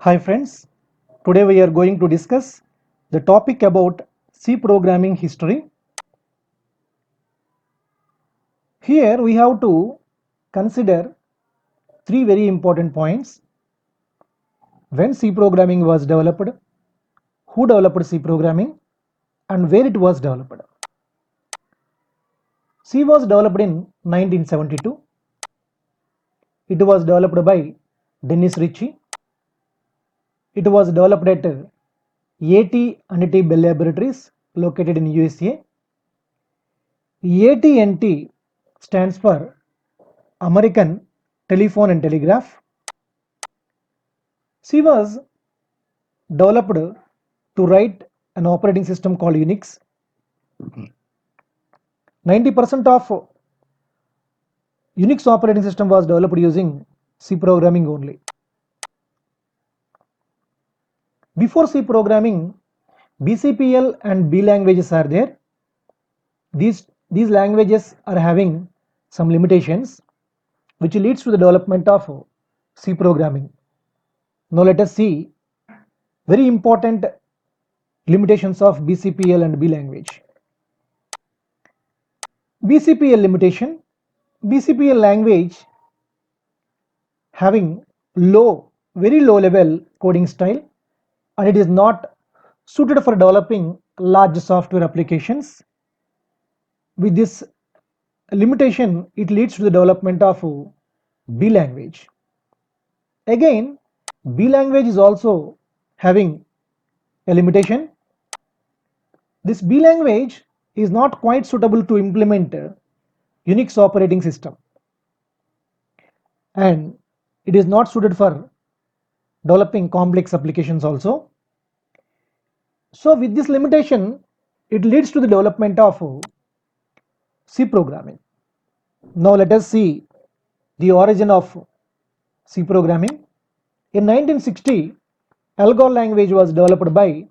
Hi friends, today we are going to discuss the topic about C programming history. Here we have to consider three very important points: when C programming was developed, who developed C programming, and where it was developed. C was developed in 1972. It was developed by Dennis Ritchie. It was developed at AT&T Bell Laboratories located in USA. AT&T stands for American Telephone and Telegraph. C was developed to write an operating system called Unix. 90% of Unix operating system was developed using C programming only. Before C programming, BCPL and B languages are there. These languages are having some limitations which leads to the development of C programming. Now let us see very important limitations of BCPL and B language. BCPL limitation: BCPL language having very low level coding style, and it is not suited for developing large software applications. With this limitation, it leads to the development of B language. Again, B language is also having a limitation. This B language is not quite suitable to implement Unix operating system, and it is not suited for developing complex applications also. So with this limitation, it leads to the development of C programming. Now let us see the origin of C programming. In 1960, ALGOL language was developed by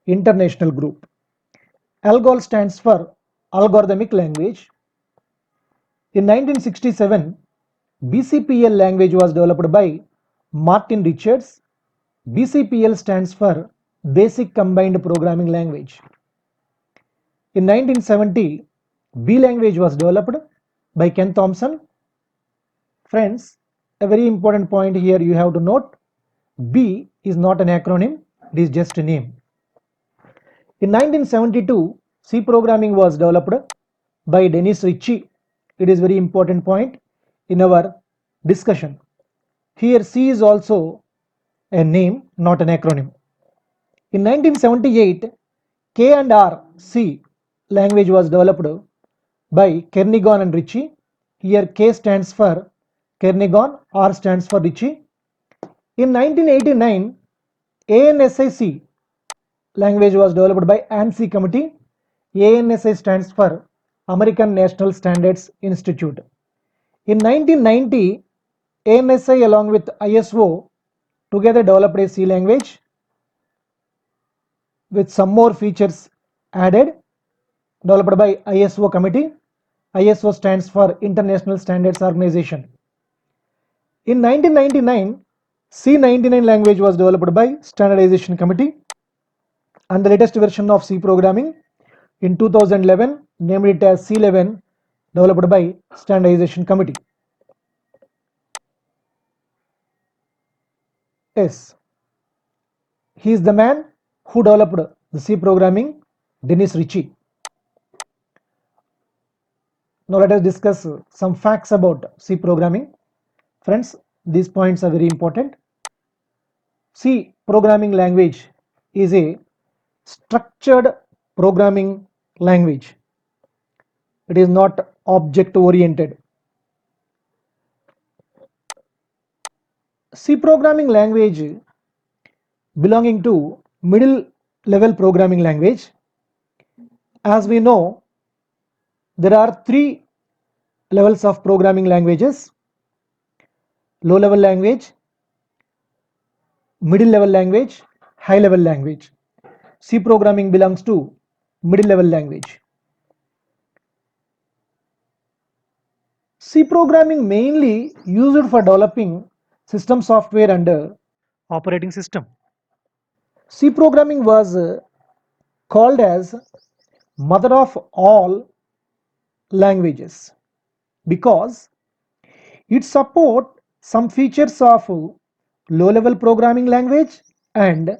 International Group. ALGOL stands for Algorithmic Language. In 1967, BCPL language was developed by Martin Richards. BCPL stands for Basic Combined Programming Language. In 1970, B language was developed by Ken Thompson. Friends, a very important point here you have to note: B is not an acronym, it is just a name. In 1972, C programming was developed by Dennis Ritchie. It is very important point in our discussion. Here C is also a name, not an acronym. In 1978, K and R C language was developed by Kernighan and Ritchie. Here K stands for Kernighan, R stands for Ritchie. In 1989, ANSI language was developed by ANSI committee. ANSI stands for American National Standards Institute. In 1990, ANSI along with ISO together developed a C language with some more features added, developed by ISO committee. ISO stands for International Standards Organization. In 1999, C99 language was developed by Standardization Committee, and the latest version of C programming in 2011 named it as C11, developed by Standardization Committee. Yes, he is the man who developed the C programming, Dennis Ritchie. Now let us discuss some facts about C programming. Friends, these points are very important. C programming language is a structured programming language. It is not object oriented. C programming language belonging to middle level programming language. As we know, there are three levels of programming languages: low level language, middle level language, high level language. C programming belongs to middle level language. C programming mainly used for developing system software and operating system. C programming was called as mother of all languages because it support some features of low level programming language and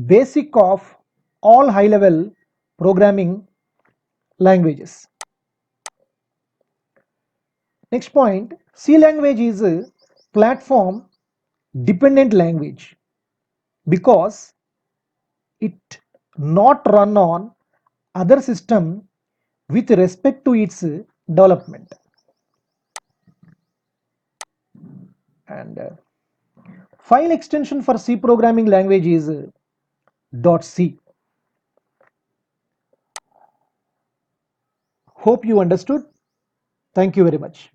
basic of all high level programming languages. Next point, C language is a platform dependent language because it not run on other system with respect to its development. And file extension for C programming language is .c. Hope you understood. Thank you very much.